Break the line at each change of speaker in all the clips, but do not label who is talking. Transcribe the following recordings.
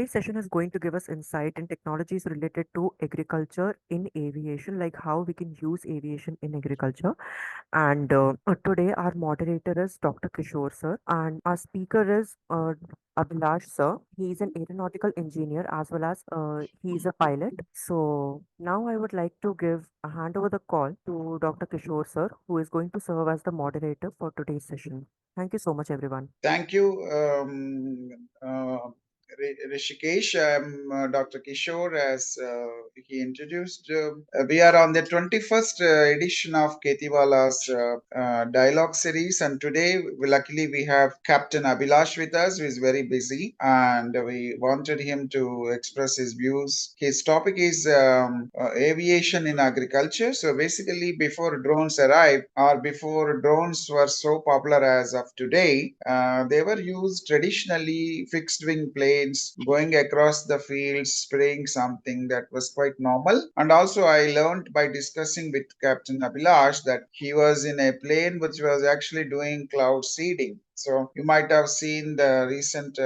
today's session is going to give us insight and technologies related to agriculture in aviation, like how we can use aviation in agriculture. And today, our moderator is Dr. Kishore sir, and our speaker is Abhilash sir. He is an aeronautical engineer as well as he is a pilot. So now I would like to give a hand over the call to Dr. Kishore sir, who is going to serve as the moderator for today's session. Thank you so much, everyone.
Thank you, Rishikesh. I'm Dr. Kishore, as he introduced. We are on the 21st edition of KhetiValah's dialogue series, and today, luckily, we have Captain Abhilash with us, who is very busy, and we wanted him to express his views. His topic is aviation in agriculture. So, basically, before drones arrived, or before drones were so popular as of today, they were used traditionally fixed wing planes going across the fields, spraying something that was quite normal. And also, I learned by discussing with Captain Abhilash that he was in a plane which was actually doing cloud seeding. So you might have seen the recent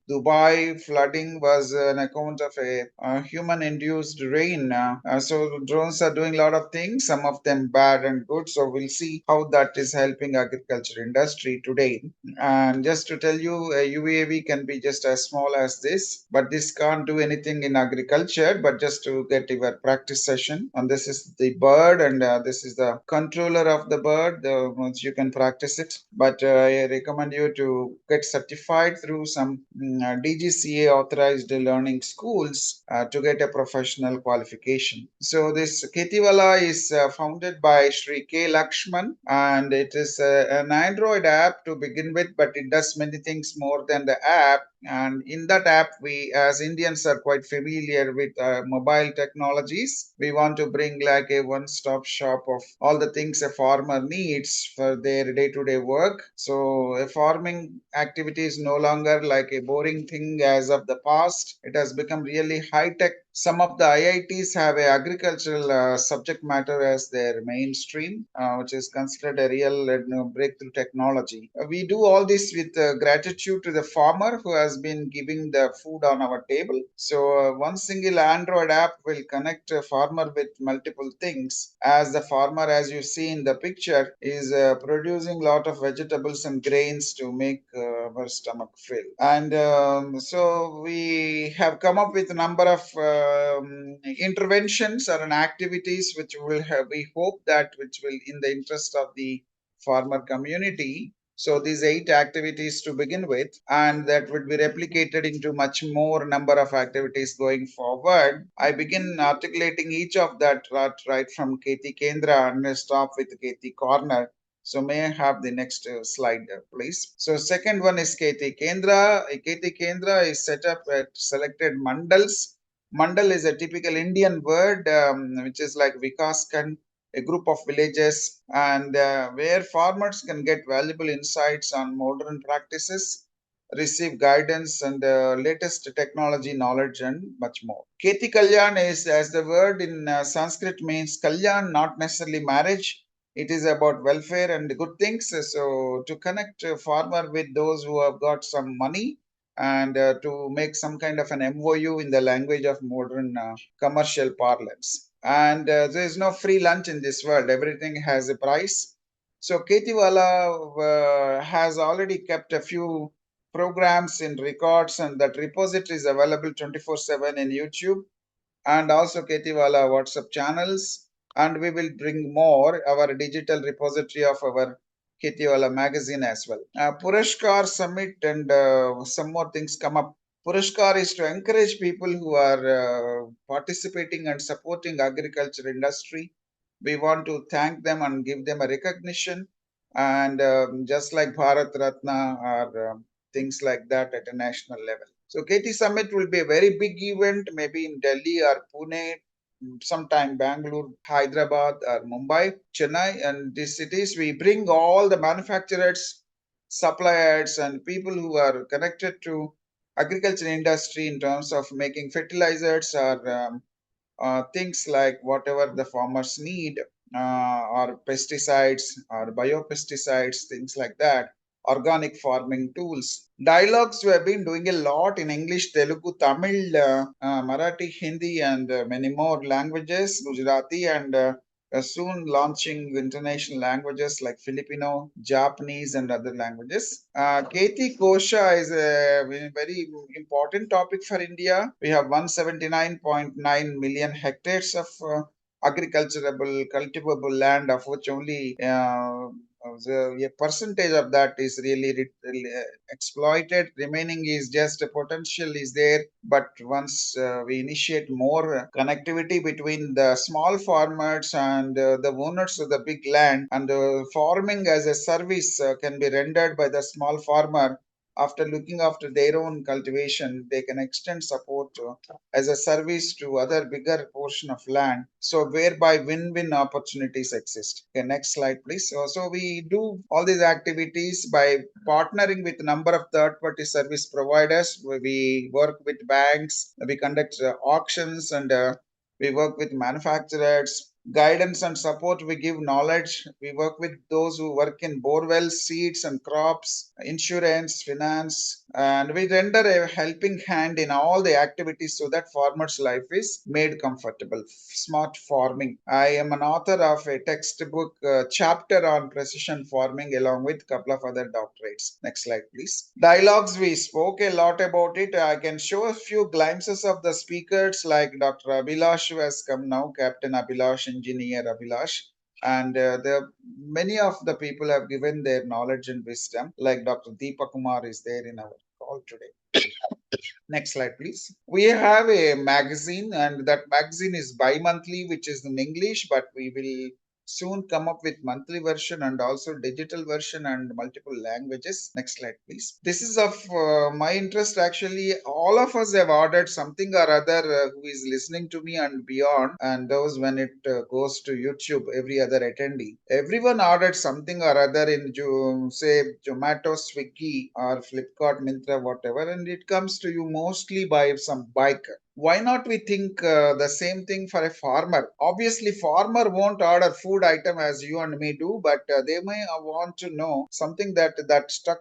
Dubai flooding was an account of a human-induced rain. So drones are doing a lot of things, some of them bad and good. So we'll see how that is helping agriculture industry today. And just to tell you, a UAV can be just as small as this, but this can't do anything in agriculture. But just to get your practice session, and this is the bird, and this is the controller of the bird. Once you can practice it, but I recommend you to get certified through some DGCA authorized learning schools to get a professional qualification. So this KhetiValah is founded by Sri K. Lakshman, and it is an Android app to begin with, but it does many things more than the app. And in that app, we as Indians are quite familiar with mobile technologies. We want to bring like a one-stop shop of all the things a farmer needs for their day-to-day work. So a farming activity is no longer like a boring thing as of the past. It has become really high-tech. Some of the IITs have a agricultural subject matter as their mainstream, which is considered a real breakthrough technology. We do all this with gratitude to the farmer who has been giving the food on our table. So one single Android app will connect a farmer with multiple things. As the farmer, as you see in the picture, is producing a lot of vegetables and grains to make our stomach fill. And so we have come up with a number of interventions or activities which will have, we hope that which will in the interest of the farmer community. So these 8 activities to begin with, and that would be replicated into much more number of activities going forward. I begin articulating each of that right from Keti Kendra and stop with Keti Corner. So may I have the next slide, please? So second one is Keti Kendra. Keti Kendra is set up at selected mandals. Mandal is a typical Indian word, which is like Vikaskan, a group of villages, and where farmers can get valuable insights on modern practices, receive guidance and latest technology knowledge, and much more. Keti Kalyan is, as the word in Sanskrit means Kalyan, not necessarily marriage. It is about welfare and good things. So to connect a farmer with those who have got some money, and to make some kind of an MOU in the language of modern commercial parlance. And there is no free lunch in this world. Everything has a price. So KhetiValah has already kept a few programs in records, and that repository is available 24/7 in YouTube, and also KhetiValah WhatsApp channels. And we will bring more our digital repository of our KhetiValah magazine as well. Purashkar Summit and some more things come up. Purashkar is to encourage people who are participating and supporting agriculture industry. We want to thank them and give them a recognition, and just like Bharat Ratna or things like that at a national level. So KT Summit will be a very big event, maybe in Delhi or Pune, sometime Bangalore, Hyderabad or Mumbai, Chennai, and these cities. We bring all the manufacturers, suppliers, and people who are connected to agriculture industry in terms of making fertilizers or things like whatever the farmers need, or pesticides or biopesticides, things like that. organic farming tools. Dialogues we have been doing a lot in English, Telugu, Tamil, Marathi, Hindi, and many more languages, Gujarati, and soon launching international languages like Filipino, Japanese, and other languages. Keti Kosha is a very important topic for India. We have 179.9 million hectares of agriculturable, cultivable land, of which only a percentage of that is really exploited. Remaining is just a potential is there, but once we initiate more connectivity between the small farmers and the owners of the big land, and farming as a service can be rendered by the small farmer. After looking after their own cultivation, they can extend support as a service to other bigger portion of land, so whereby win-win opportunities exist. Okay, next slide please. So we do all these activities by partnering with a number of third-party service providers. We work with banks, we conduct auctions, and we work with manufacturers. Guidance and support, we give knowledge. We work with those who work in borewells, seeds and crops, insurance, finance, and we render a helping hand in all the activities so that farmers' life is made comfortable. Smart farming. I am an author of a textbook chapter on precision farming along with a couple of other doctorates. Next slide, please. Dialogues, we spoke a lot about it. I can show a few glimpses of the speakers like Dr. Abhilash, who has come now, Captain Abhilash, Engineer Abhilash. And many of the people have given their knowledge and wisdom, like Dr. Deepak Kumar is there in our call today. Next slide, please. We have a magazine, and that magazine is bi-monthly, which is in English, but we will soon come up with monthly version and also digital version and multiple languages. Next slide, please. This is of my interest. Actually, all of us have ordered something or other who is listening to me and beyond, and those when it goes to YouTube, every other attendee. Everyone ordered something or other in, say, Zomato, Swiggy, or Flipkart, Myntra, whatever, and it comes to you mostly by some bike. Why not we think the same thing for a farmer? Obviously, farmer won't order food item as you and me do, but they may want to know something that stuck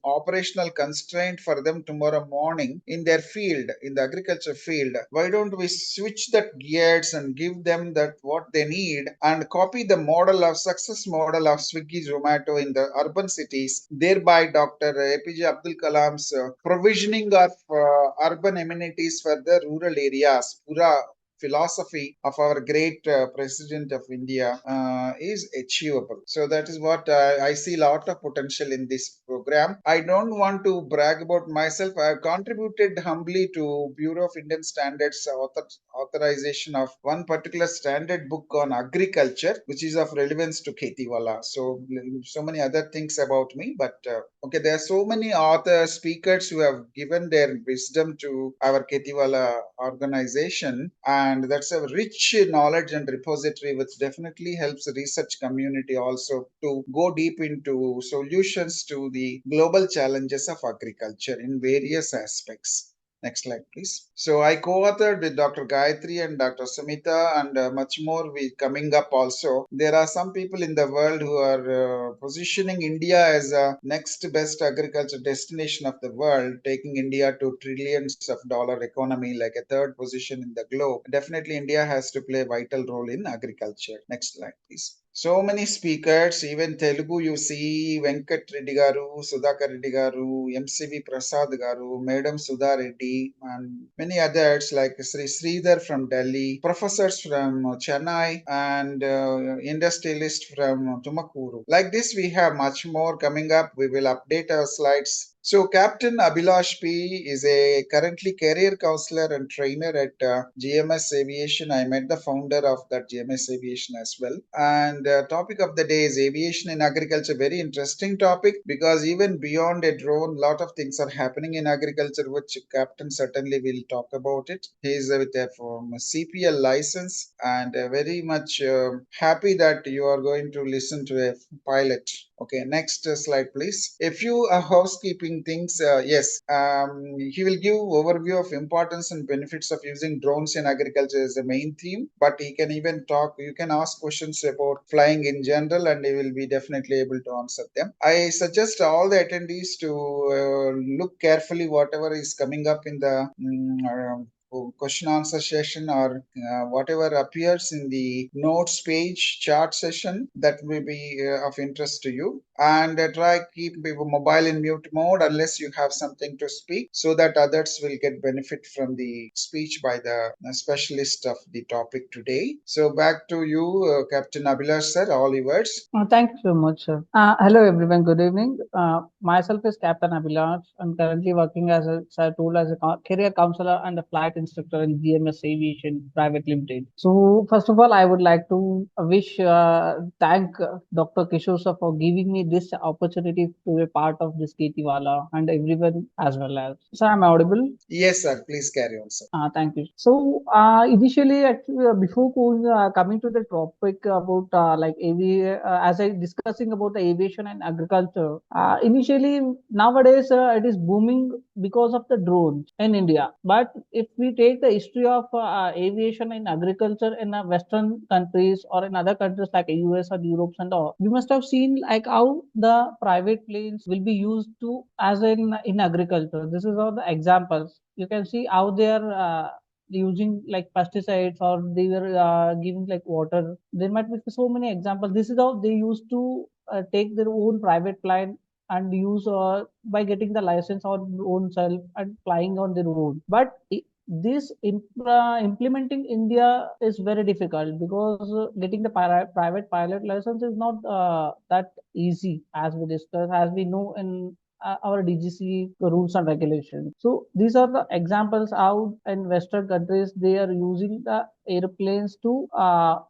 operational constraint for them tomorrow morning in their field, in the agriculture field. Why don't we switch that gears and give them that what they need and copy the model of success model of Swiggy, Zomato in the urban cities, thereby Dr. APJ Abdul Kalam's provisioning of urban amenities for the rural areas, pura philosophy of our great president of India is achievable. So that is what I see a lot of potential in this program. I don't want to brag about myself. I have contributed humbly to Bureau of Indian Standards authorization of one particular standard book on agriculture, which is of relevance to KhetiValah. So many other things about me, but okay, there are so many authors, speakers who have given their wisdom to our KhetiValah organization, and that's a rich knowledge and repository which definitely helps the research community also to go deep into solutions to the global challenges of agriculture in various aspects. Next slide, please. So I co-authored with Dr. Gayatri and Dr. Samita, and much more we coming up also. There are some people in the world who are positioning India as a next best agriculture destination of the world, taking India to trillions of dollar economy, like a third position in the globe. Definitely India has to play a vital role in agriculture. Next slide, please. So many speakers, even Telugu, you see Venkat Reddy Garu, Sudhakar Reddy Garu, MCV Prasad Garu, Madam Sudha Reddy, and many others like Sri Sridhar from Delhi, professors from Chennai, and industrialists from Tumakuru. Like this, we have much more coming up. We will update our slides. So Captain Abhilash P is a currently career counselor and trainer at GMS Aviation. I met the founder of that GMS Aviation as well. And topic of the day is aviation in agriculture. Very interesting topic, because even beyond a drone, lot of things are happening in agriculture, which Captain certainly will talk about it. He is with a CPL license, and very much happy that you are going to listen to a pilot. Okay, next slide, please. A few housekeeping things. Yes, he will give overview of importance and benefits of using drones in agriculture as the main theme. But he can even talk. You can ask questions about flying in general, and he will be definitely able to answer them. I suggest all the attendees to look carefully whatever is coming up in the question answer session, or whatever appears in the notes page chart session, that will be of interest to you. And try keep your mobile in mute mode unless you have something to speak, so that others will get benefit from the speech by the specialist of the topic today. So back to you, Captain Abhilash sir, all yours.
Thank you so much, sir. Hello, everyone. Good evening. Myself is Captain Abhilash. I'm currently working as a, sir told, as a career counselor and a flight instructor in GMS Aviation Private Limited. So, first of all, I would like to thank Dr. Kishore sir for giving me this opportunity to be part of this KhetiValah and everyone as well as. Sir, I'm audible?
Yes, sir. Please carry on, sir.
Thank you. So, initially, actually, before coming to the topic about as I discussing about the aviation and agriculture, initially nowadays it is booming because of the drones in India. But if we take the history of aviation and agriculture in Western countries or in other countries like US or Europe and all, we must have seen like how the private planes will be used to as in agriculture. This is all the examples. You can see how they are using like pesticides, or they were giving like water. There might be so many examples. This is how they used to take their own private plane and use by getting the license on own self and flying on their own. But this implementing India is very difficult, because getting the private pilot license is not that easy, as we discussed, as we know in our DGC rules and regulations. So these are the examples how in Western countries they are using the airplanes to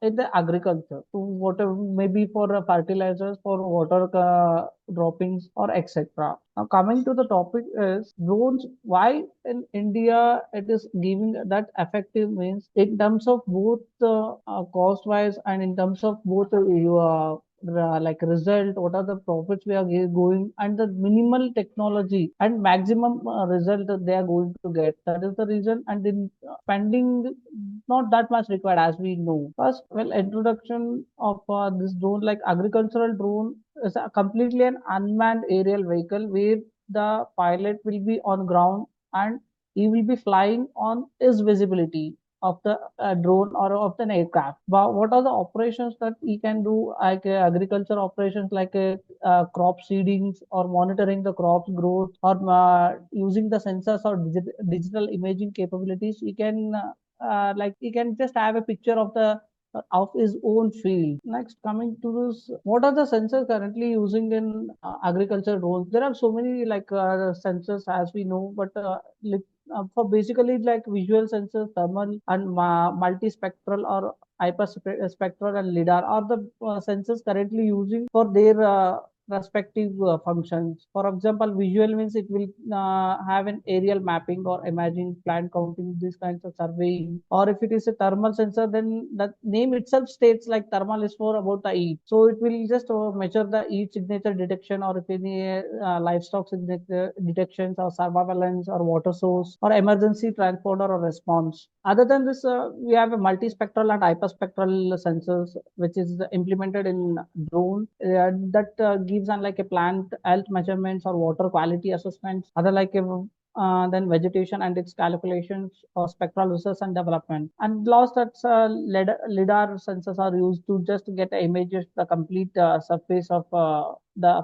in the agriculture, to whatever, maybe for fertilizers, for water droppings, or etc. Now coming to the topic is drones. Why in India it is giving that effective means in terms of both cost wise and in terms of both like result, what are the profits we are going, and the minimal technology and maximum result that they are going to get. That is the reason. And in spending not that much required, as we know. First, well, introduction of this drone, like agricultural drone, is a completely an unmanned aerial vehicle where the pilot will be on ground and he will be flying on his visibility of the drone or of an aircraft. But what are the operations that he can do, like agriculture operations, like crop seedings or monitoring the crops growth, or using the sensors or digital imaging capabilities. He can like he can just have a picture of his own field. Next, coming to this, what are the sensors currently using in agriculture drones? There are so many like sensors, as we know, but for basically like visual sensors, thermal and multispectral or hyperspectral and lidar are the sensors currently using for their respective functions. For example, visual means it will have an aerial mapping or imaging, plant counting, these kinds of surveying. Or if it is a thermal sensor, then the name itself states like thermal is for about the heat. So it will just measure the heat signature detection, or if any livestock signature detections, or surveillance, or water source, or emergency transponder or response. Other than this, we have a multispectral and hyperspectral sensors, which is implemented in drone that gives unlike a plant health measurements or water quality assessments. Other like a then vegetation and its calculations, or spectral research and development. And last, that's lidar sensors are used to just get images the complete surface of the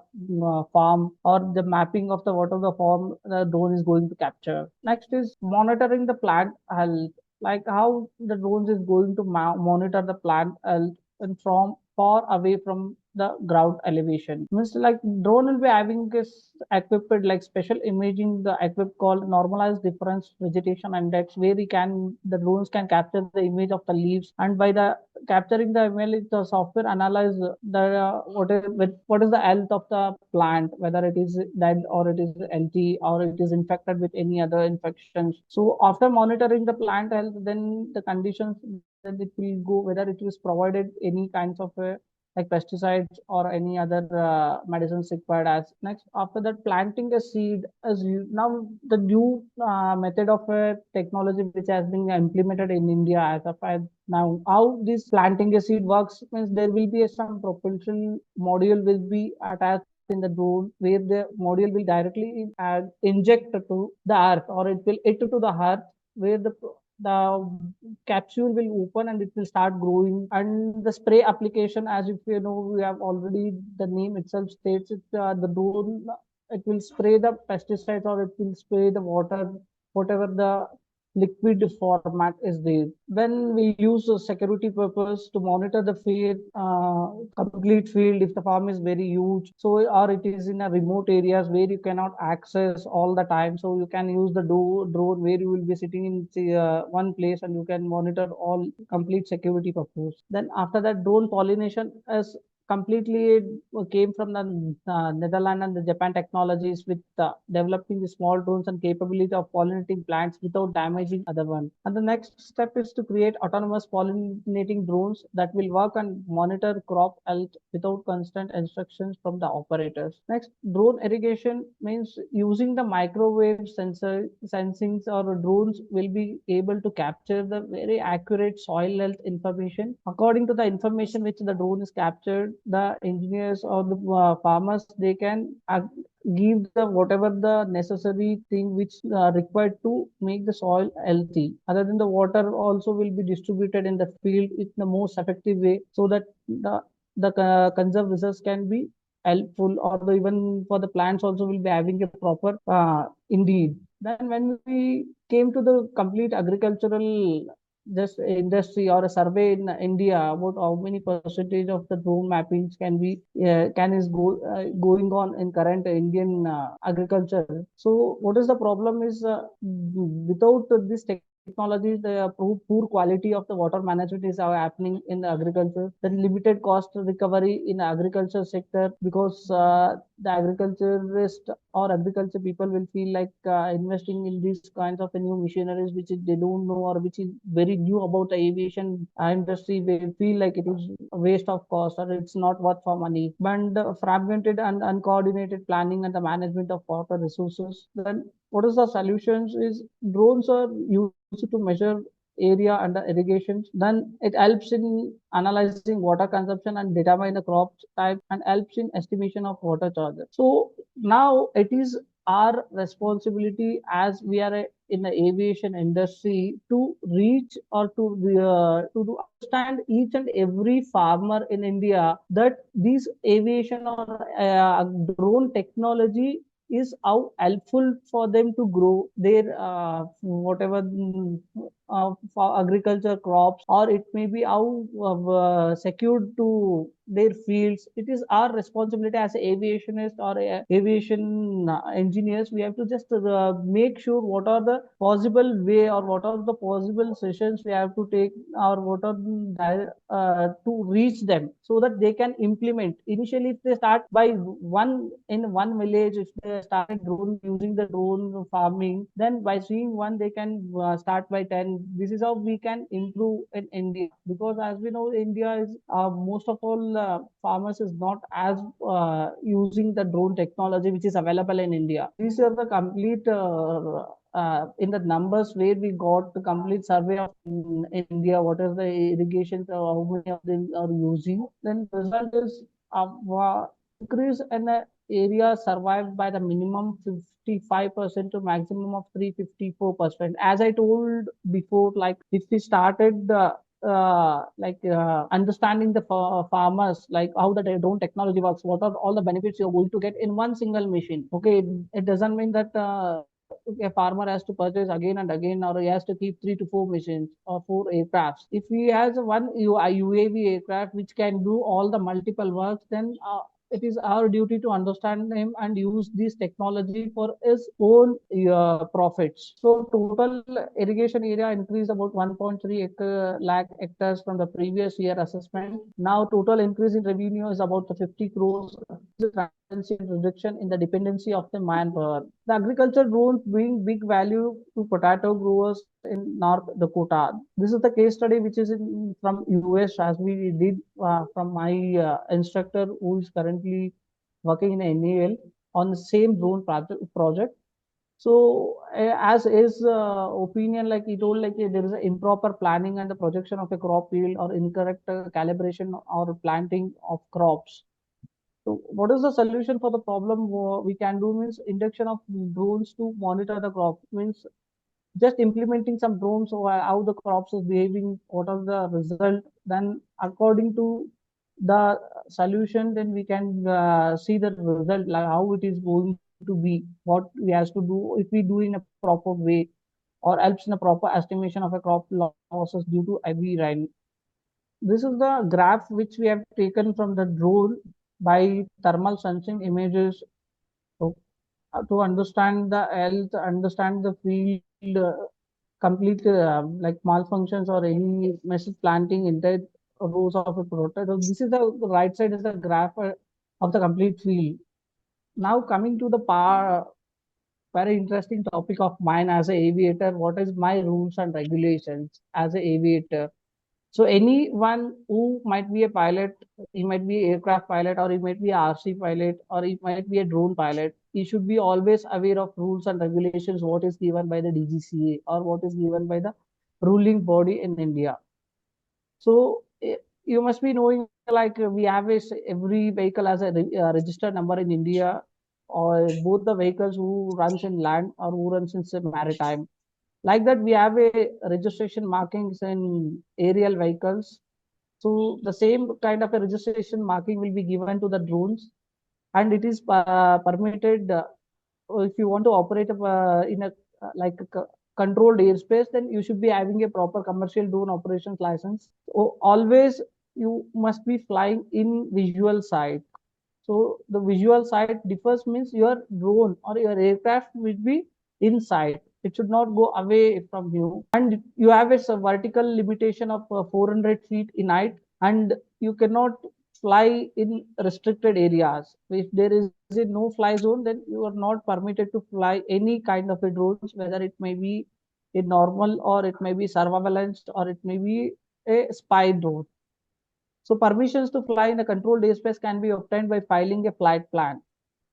farm, or the mapping of the what of the farm the drone is going to capture. Next is monitoring the plant health, like how the drones is going to monitor the plant health and from far away from the ground elevation. Means like drone will be having this equipped like special imaging the equipped called normalized difference vegetation index, where the drones can capture the image of the leaves, and by the capturing the image, the software analyze the what is the health of the plant, whether it is dead or it is healthy or it is infected with any other infections. So after monitoring the plant health, then the conditions, then it will go whether it is provided any kinds of like pesticides or any other medicines required. As next, after that, planting a seed now the new method of technology which has been implemented in India as of now. How this planting a seed works means there will be some propulsion module will be attached in the drone, where the module will directly inject to the earth, or it will hit to the earth, where the capsule will open and it will start growing. And the spray application, as if you know, we have already, the name itself states it, the drone, it will spray the pesticides or it will spray the water, whatever the liquid format is there. Then we use a security purpose to monitor the field, complete field, if the farm is very huge. So, or it is in a remote areas where you cannot access all the time. So you can use the drone where you will be sitting in one place and you can monitor all complete security purpose. Then after that, drone pollination is completely came from the Netherlands and the Japan technologies, with developing the small drones and capability of pollinating plants without damaging other one. And the next step is to create autonomous pollinating drones that will work and monitor crop health without constant instructions from the operators. Next, drone irrigation means using the microwave sensings or drones will be able to capture the very accurate soil health information. According to the information which the drone is captured, the engineers or the farmers, they can give the whatever the necessary thing which required to make the soil healthy. Other than the water also will be distributed in the field in the most effective way, so that the conserved resource can be helpful, or even for the plants also will be having a proper indeed. Then when we came to the complete agricultural just industry or a survey in India about how many percentage of the drone mappings can is going on in current Indian agriculture. So what is the problem is without this technologies, the poor quality of the water management is happening in the agriculture. The limited cost recovery in the agriculture sector, because the agriculturist or agriculture people will feel like investing in these kinds of new machineries which they don't know, or which is very new about the aviation industry. They feel like it is a waste of cost or it's not worth for money. But fragmented and uncoordinated planning and the management of water resources, then what is the solutions is drones are used to measure area under irrigations. Then it helps in analyzing water consumption and determine the crop type, and helps in estimation of water charges. So now it is our responsibility, as we are in the aviation industry, to reach or to understand each and every farmer in India that this aviation or drone technology is how helpful for them to grow their whatever for agriculture crops, or it may be how secured to their fields. It is our responsibility as aviationists or aviation engineers. We have to just make sure what are the possible way or what are the possible sessions we have to take, or what are to reach them, so that they can implement. Initially, if they start by one in one village, if they started drone using the drone farming, then by seeing one they can start by 10. This is how we can improve in India, because as we know, India is most of all farmers is not as using the drone technology which is available in India. These are the complete in the numbers where we got the complete survey of in India, what is the irrigation, how many of them are using. Then result is increase in the area survived by the minimum 55% to maximum of 354%. As I told before, like if we started the understanding the farmers, like how the drone technology works, what are all the benefits you're going to get in one single machine. Okay, it doesn't mean that a farmer has to purchase again and again, or he has to keep 3 to 4 machines or 4 aircrafts. If he has one UAV aircraft which can do all the multiple works, then it is our duty to understand him and use this technology for his own profits. So total irrigation area increased about 1.3 lakh hectares from the previous year assessment. Now total increase in revenue is about the 50 crores. Reduction in the dependency of the manpower. The agriculture drones bring big value to potato growers in North Dakota. This is the case study which is from US, as we did from my instructor who is currently working in NAL on the same drone project. So as his opinion, like he told, like there is an improper planning and the projection of a crop yield or incorrect calibration or planting of crops. So what is the solution for the problem? We can do means induction of drones to monitor the crop, means just implementing some drones or how the crops is behaving, what are the result. Then according to the solution, then we can see the result, like how it is going to be, what we has to do if we do in a proper way, or helps in a proper estimation of a crop losses due to heavy rain. This is the graph which we have taken from the drone by thermal sensing images. So, to understand the health, understand the field, complete like malfunctions or any message planting entire rows of a product. So this is the right side is the graph of the complete field. Now coming to the very interesting topic of mine as an aviator. What is my rules and regulations as an aviator? So anyone who might be a pilot, he might be an aircraft pilot, or he might be a RC pilot, or he might be a drone pilot. He should be always aware of rules and regulations, what is given by the DGCA or what is given by the ruling body in India. So you must be knowing, like we have every vehicle has a registered number in India, or both the vehicles who runs in land or who runs in maritime. Like that, we have a registration markings in aerial vehicles. So the same kind of a registration marking will be given to the drones, and it is permitted if you want to operate in a like a controlled airspace, then you should be having a proper commercial drone operations license. So always you must be flying in visual sight. So the visual sight differs, means your drone or your aircraft will be inside. It should not go away from you. And you have a vertical limitation of 400 feet in height, and you cannot fly in restricted areas. If there is a no fly zone, then you are not permitted to fly any kind of a drones, whether it may be a normal or it may be surveillance or it may be a spy drone. So permissions to fly in a controlled airspace can be obtained by filing a flight plan.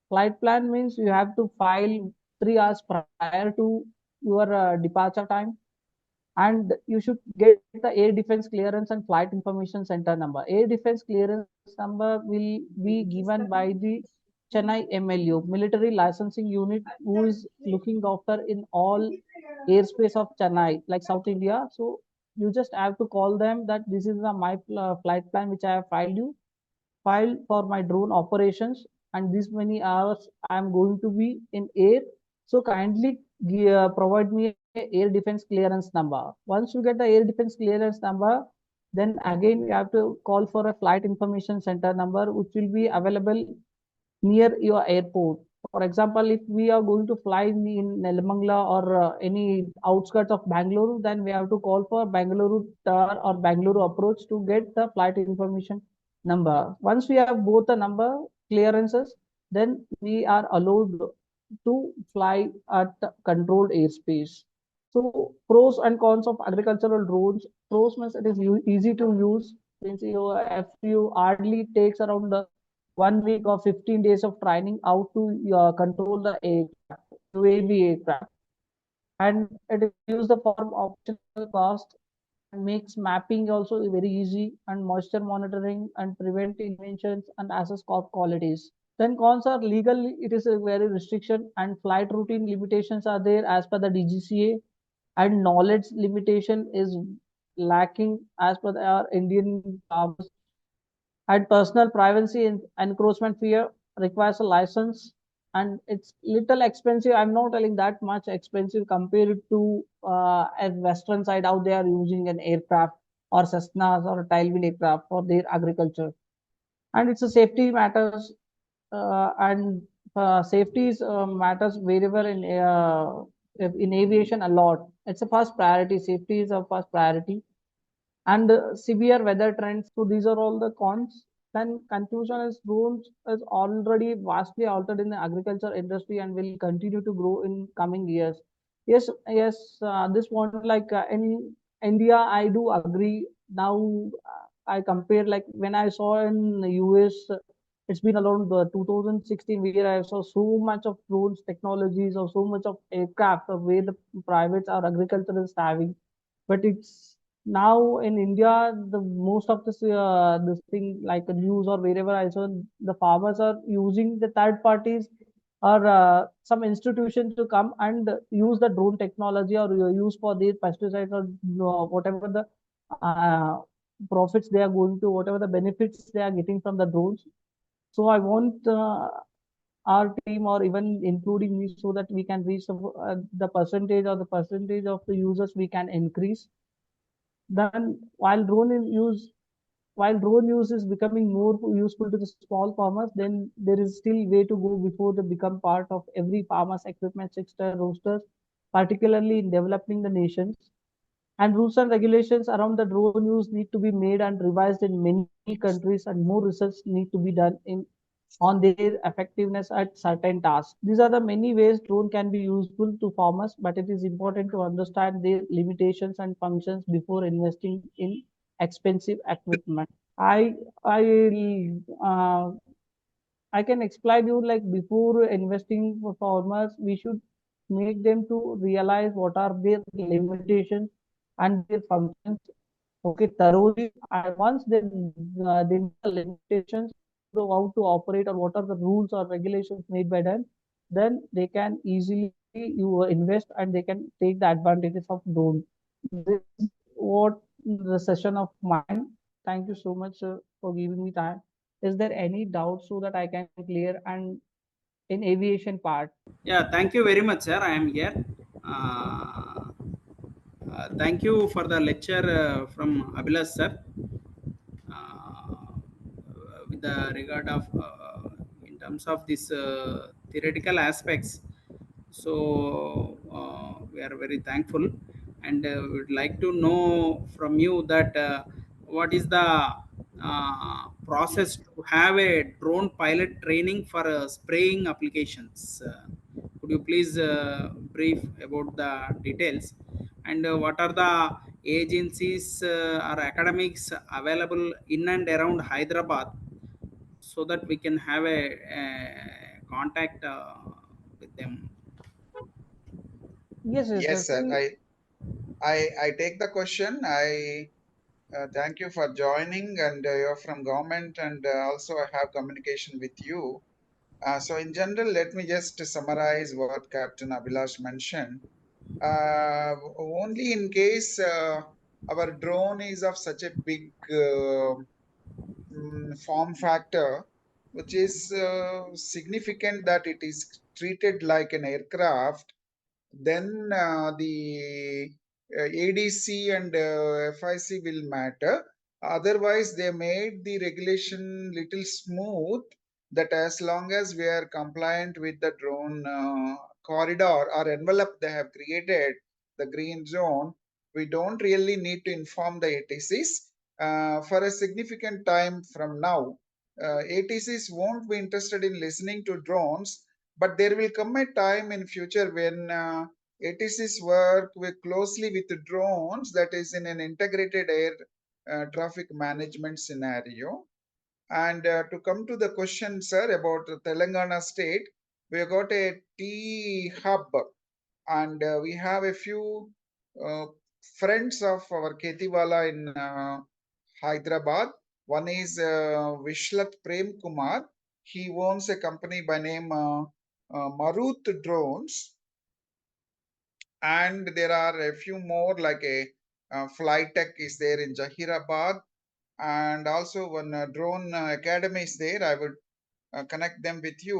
Flight plan means you have to file 3 hours prior to your departure time, and you should get the air defense clearance and flight information center number. Air defense clearance number will be given by the Chennai MLU, military licensing unit, who is looking after in all airspace of Chennai, like South India. So you just have to call them that this is my flight plan which I have filed for my drone operations, and this many hours I am going to be in air. So kindly provide me a air defense clearance number. Once you get the air defense clearance number, then again you have to call for a flight information center number, which will be available near your airport. For example, if we are going to fly in Nelamangala or any outskirts of Bangalore, then we have to call for Bangalore tower or Bangalore approach to get the flight information number. Once we have both the number clearances, then we are allowed to fly at controlled airspace. So pros and cons of agricultural drones. Pros means it is easy to use. Since if you hardly takes around 1 week or 15 days of training how to control the aircraft, UAV aircraft, and it is used the form optional cost, and makes mapping also very easy, and moisture monitoring and prevent inventions and assess crop qualities. Then cons are legal, it is a very restriction, and flight routine limitations are there as per the DGCA, and knowledge limitation is lacking as per our Indian powers, and personal privacy and encroachment fear requires a license, and it's little expensive. I'm not telling that much expensive compared to a western side how they are using an aircraft or Cessnas or a tailwheel aircraft for their agriculture. And it's a safety matters, and safety is, matters wherever in aviation a lot. It's a first priority. Safety is a first priority, and severe weather trends. So these are all the cons. Then conclusion is drones is already vastly altered in the agriculture industry and will continue to grow in coming years. Yes, yes. This point, like in India, I do agree. Now I compare, like when I saw in the US, it's been around 2016 where I saw so much of drones technologies or so much of aircraft of where the privates or agriculture is having, but it's now in India, the most of this thing like the news or wherever I saw, the farmers are using the third parties or some institution to come and use the drone technology or use for their pesticides or whatever the uh, profits they are going to, whatever the benefits they are getting from the drones. So I want our team or even including me so that we can reach the percentage or the percentage of the users we can increase. Then, while drone use is becoming more useful to the small farmers, then there is still way to go before they become part of every farmer's equipment sector rosters, particularly in developing the nations. And rules and regulations around the drone use need to be made and revised in many countries, and more research need to be done in on their effectiveness at certain tasks. These are the many ways drone can be useful to farmers, but it is important to understand their limitations and functions before investing in expensive equipment. I I uh, I can explain you, like before investing for farmers, we should make them to realize what are their limitations and their functions. Okay, thoroughly. And once they know the limitations, how to operate or what are the rules or regulations made by them, then they can easily you invest and they can take the advantages of drone. This is what the session of mine. Thank you so much for giving me time. Is there any doubt so that I can clear and in aviation part?
Yeah, thank you very much, sir. I am here. Thank you for the lecture from Abhilash, sir. With the regard of in terms of this theoretical aspects, so we are very thankful, and we would like to know from you that what is the process to have a drone pilot training for spraying applications. Could you please brief about the details, and what are the agencies or academics available in and around Hyderabad, so that we can have a contact with them?
Yes, yes,
Yes,
yes.
sir. I take the question. I thank you for joining, and you're from government, and also I have communication with you. So in general, let me just summarize what Captain Abhilash mentioned. Only in case our drone is of such a big form factor, which is significant that it is treated like an aircraft, then the ADC and FIC will matter. Otherwise, they made the regulation little smooth, that as long as we are compliant with the drone corridor or envelope they have created, the green zone, we don't really need to inform the ATCs for a significant time from now. ATCs won't be interested in listening to drones, but there will come a time in future when ATCs work with closely with the drones, that is in an integrated air traffic management scenario. And to come to the question, sir, about the Telangana state, we have got a T hub, and we have a few uh, friends of our KhetiValah in Hyderabad. One is Vishlat Prem Kumar. He owns a company by name Marut Drones, and there are a few more like a Flytech is there in Jahirabad, and also one drone academy is there. I would connect them with you.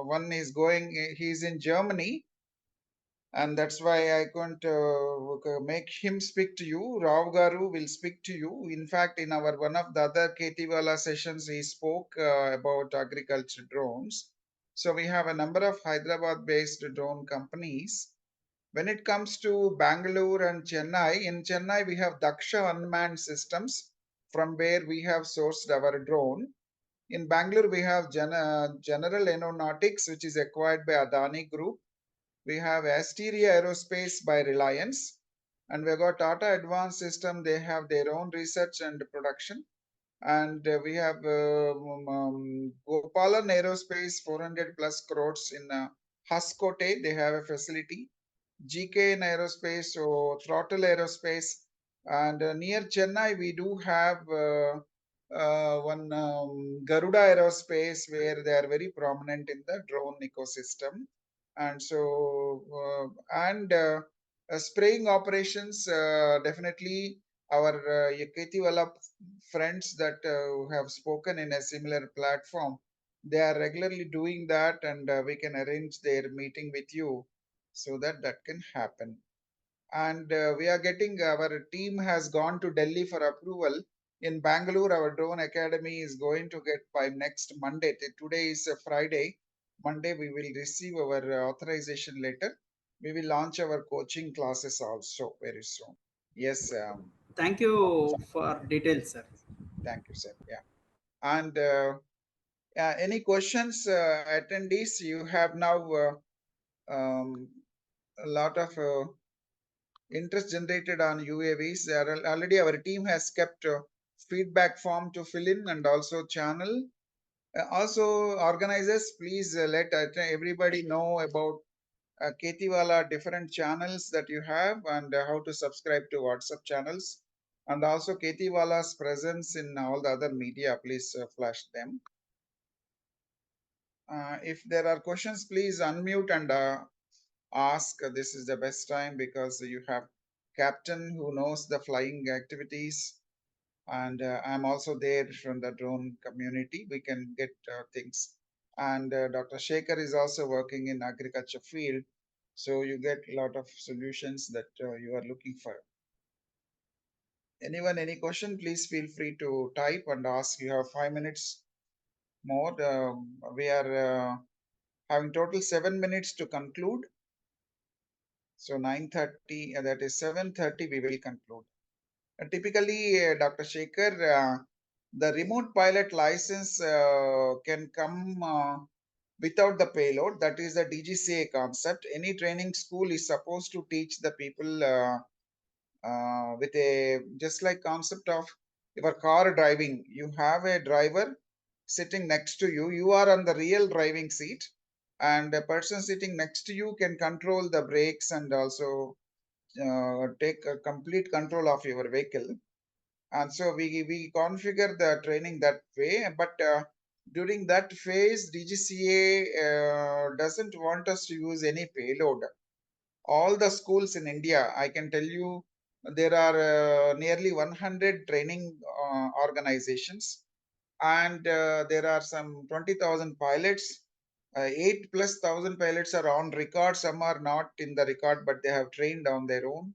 One is going, he's in Germany, and that's why I couldn't make him speak to you. Rao Garu will speak to you. In fact, in our one of the other KhetiValah sessions, he spoke about agriculture drones. So we have a number of Hyderabad-based drone companies. When it comes to Bangalore and Chennai, in Chennai we have Daksha Unmanned Systems from where we have sourced our drone. In Bangalore, we have General Aeronautics, which is acquired by Adani Group. We have Asteria Aerospace by Reliance. And we got Tata Advanced System. They have their own research and production. And we have Gopalan Aerospace, 400 plus crores in Haskote. They have a facility. GK in aerospace, so Throttle Aerospace, and near Chennai we do have one Garuda Aerospace where they are very prominent in the drone ecosystem, and so spraying operations definitely our KhetiValah friends that have spoken in a similar platform. They are regularly doing that, and we can arrange their meeting with you so that that can happen. And we are getting, our team has gone to Delhi for approval. In Bangalore, our drone academy is going to get by next Monday. Today is Friday. Monday, we will receive our authorization letter. We will launch our coaching classes also very soon. Yes.
Thank you for details, sir.
Thank you, sir. Yeah. And any questions, attendees? You have now a lot of interest generated on UAVs. Already our team has kept feedback form to fill in and also channel. Also, organizers, please let everybody know about KhetiValah different channels that you have and how to subscribe to WhatsApp channels. And also KhetiValah's presence in all the other media, please flash them. If there are questions, please unmute and ask. This is the best time because you have captain who knows the flying activities, and I'm also there from the drone community. We can get things, and Dr. Shekhar is also working in agriculture field, so you get a lot of solutions that you are looking for. Anyone, any question, please feel free to type and ask. You have 5 minutes more. We are having total 7 minutes to conclude. So 9:30, that is 7:30, we will conclude. Typically, Dr. Shekhar, the remote pilot license can come without the payload. That is the DGCA concept. Any training school is supposed to teach the people with a just like concept of your car driving. You have a driver sitting next to you. You are on the real driving seat, and a person sitting next to you can control the brakes and also take complete control of your vehicle. And so we configure the training that way. But during that phase, DGCA doesn't want us to use any payload. All the schools in India, I can tell you, there are nearly 100 training organizations, and there are some 20,000 pilots. 8,000+ pilots are on record. Some are not in the record, but they have trained on their own.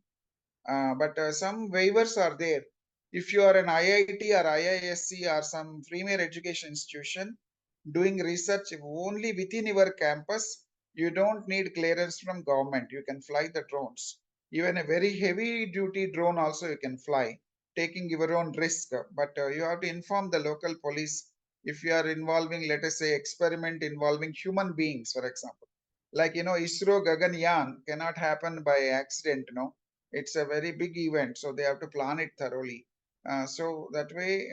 But some waivers are there. If you are an IIT or IISc or some premier education institution doing research only within your campus, you don't need clearance from government. You can fly the drones. Even a very heavy duty drone also you can fly, taking your own risk. But you have to inform the local police if you are involving, let us say, experiment involving human beings, for example. Like, ISRO Gaganyaan cannot happen by accident, it's a very big event, so they have to plan it thoroughly. So that way,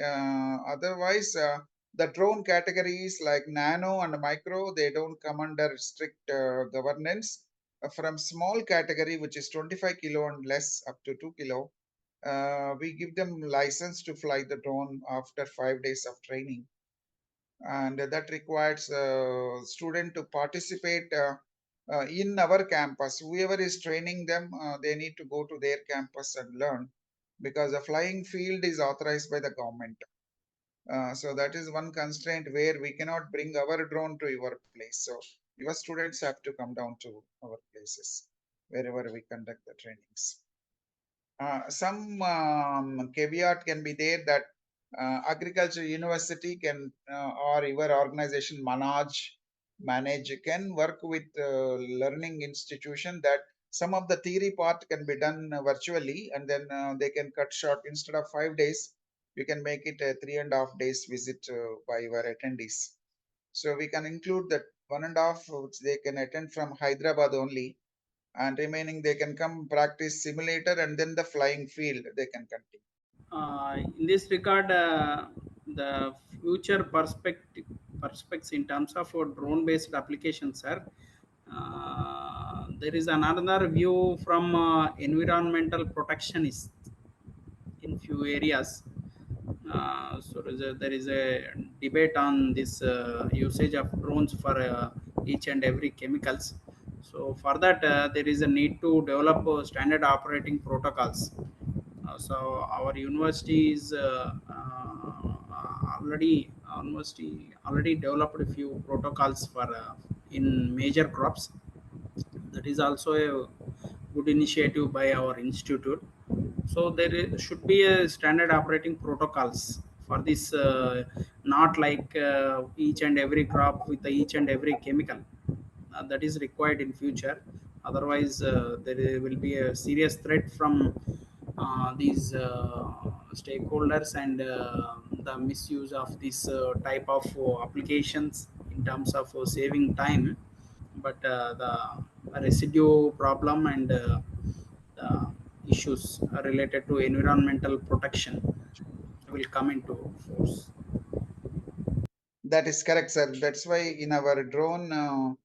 otherwise, the drone categories like nano and micro, they don't come under strict governance. From small category, which is 25 kilo and less up to 2 kilo, we give them license to fly the drone after 5 days of training. And that requires student to participate in our campus. Whoever is training them, they need to go to their campus and learn, because the flying field is authorized by the government. So that is one constraint where we cannot bring our drone to your place. So your students have to come down to our places wherever we conduct the trainings. Some caveat can be there that agriculture university can or your organization manage can work with learning institution, that some of the theory part can be done virtually, and then they can cut short. Instead of 5 days, you can make it a 3.5 days visit by your attendees. So we can include that 1.5 which they can attend from Hyderabad only, and remaining they can come practice simulator, and then the flying field they can continue.
In this regard, the future perspectives in terms of drone based applications, sir. There is another view from environmental protectionists in few areas. So there is a debate on this usage of drones for each and every chemicals. So for that, there is a need to develop standard operating protocols. So our university is already developed a few protocols for in major crops. That is also a good initiative by our institute. So should be a standard operating protocols for this, not like each and every crop with each and every chemical that is required in future. Otherwise, there will be a serious threat from these stakeholders, and the misuse of this type of applications in terms of saving time. But the residue problem and the issues related to environmental protection will come into force.
That is correct, sir. That's why in our drone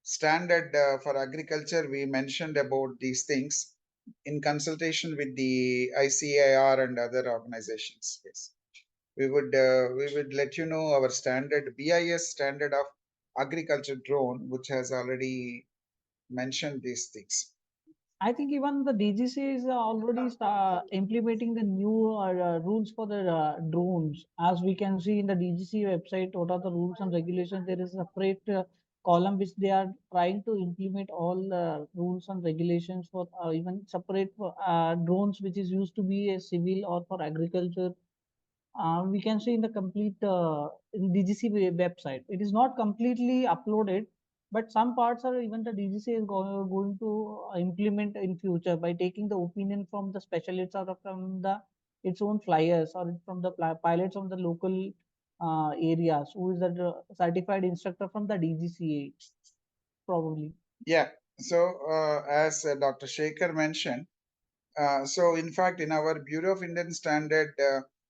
standard for agriculture, we mentioned about these things in consultation with the ICAR and other organizations. Yes, we would let you know our standard BIS standard of agriculture drone, which has already mentioned these things.
I think even the DGC is already implementing the new rules for the drones. As we can see in the DGC website, what are the rules and regulations? There is a separate column which they are trying to implement all the rules and regulations for even separate for drones, which is used to be a civil or for agriculture. We can see in the complete in DGC website. It is not completely uploaded, but some parts are even the DGC is going to implement in future by taking the opinion from the specialists or from the its own flyers or from the pilots from the local areas who is the certified instructor from the DGCA probably.
Yeah. So as Dr. Shekhar mentioned, so in fact, in our Bureau of Indian Standard,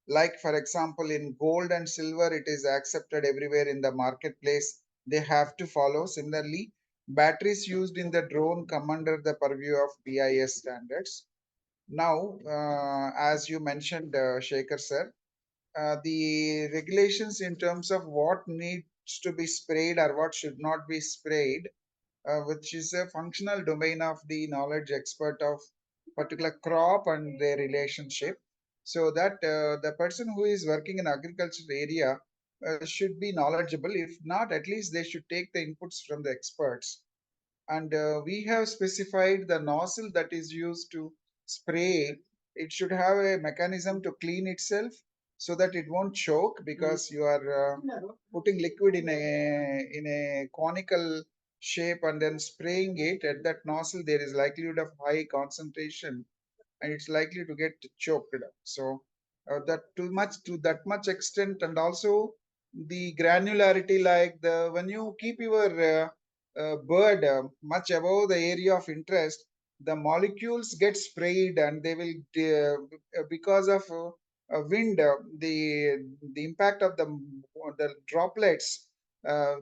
like for example, in gold and silver, it is accepted everywhere in the marketplace. They have to follow. Similarly, batteries used in the drone come under the purview of BIS standards. Now, as you mentioned, Shekhar sir, the regulations in terms of what needs to be sprayed or what should not be sprayed, which is a functional domain of the knowledge expert of particular crop and their relationship, so that the person who is working in agriculture area should be knowledgeable. If not, at least they should take the inputs from the experts. And we have specified the nozzle that is used to spray. It should have a mechanism to clean itself so that it won't choke, because you are putting liquid in a conical shape and then spraying it at that nozzle. There is likelihood of high concentration, and it's likely to get choked up. So that too much to that much extent, and also the granularity, like the when you keep your bird much above the area of interest, the molecules get sprayed, and they will because of wind, the impact of the droplets,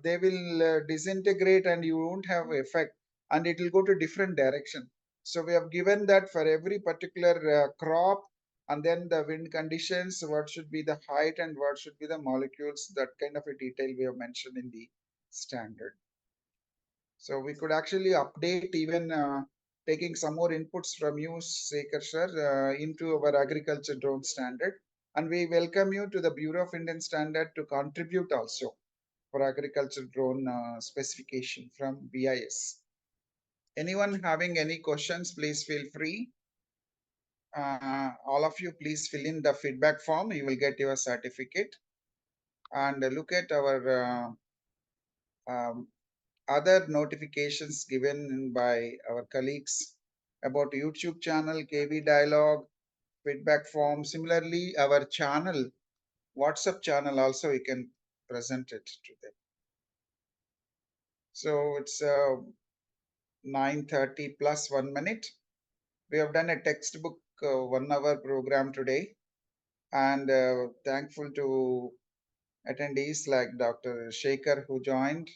they will disintegrate, and you won't have effect, and it will go to different direction. So we have given that for every particular crop, and then the wind conditions, what should be the height and what should be the molecules, that kind of a detail we have mentioned in the standard. So we could actually update, even taking some more inputs from you, Sekhar sir, into our agriculture drone standard. And we welcome you to the Bureau of Indian Standard to contribute also for agriculture drone specification from BIS. Anyone having any questions, please feel free. All of you, please fill in the feedback form. You will get your certificate. And look at our other notifications given by our colleagues about YouTube channel, KV Dialogue, feedback form. Similarly, our channel, WhatsApp channel also, you can present it to them. So it's 9:30 plus 1 minute. We have done a textbook 1 hour program today, and thankful to attendees like Dr. Shekhar who joined,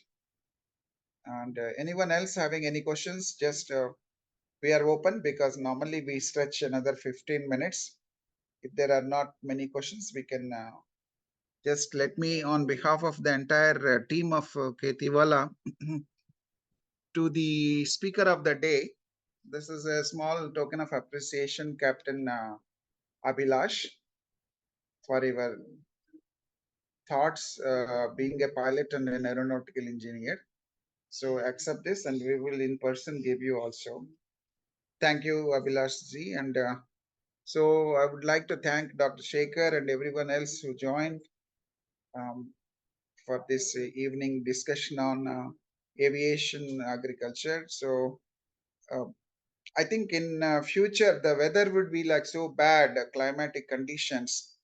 and anyone else having any questions, just we are open, because normally we stretch another 15 minutes. If there are not many questions, we can just let me, on behalf of the entire team of KhetiValah, to the speaker of the day. This is a small token of appreciation, Captain ABHILASH, for your thoughts, being a pilot and an aeronautical engineer. So accept this, and we will in person give you also. Thank you, Abhilash ji. And so I would like to thank Dr. Shekhar and everyone else who joined for this evening discussion on aviation agriculture. So I think in future the weather would be like so bad, climatic conditions,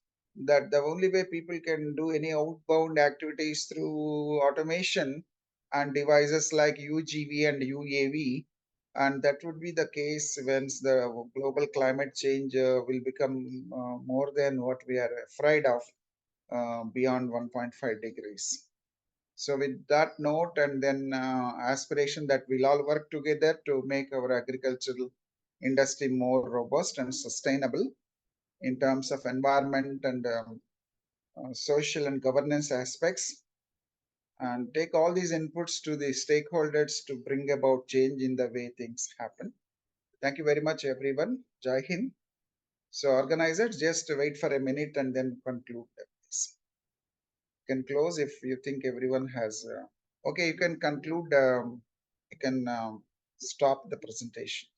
that the only way people can do any outbound activities through automation and devices like UGV and UAV, and that would be the case once the global climate change will become more than what we are afraid of, beyond 1.5 degrees. So with that note, and then aspiration that we'll all work together to make our agricultural industry more robust and sustainable in terms of environment and social and governance aspects, and take all these inputs to the stakeholders to bring about change in the way things happen. Thank you very much, everyone. Jai Hind. So organizers, just wait for a minute and then conclude this. You can close if you think everyone has. Okay, you can conclude. You can stop the presentation.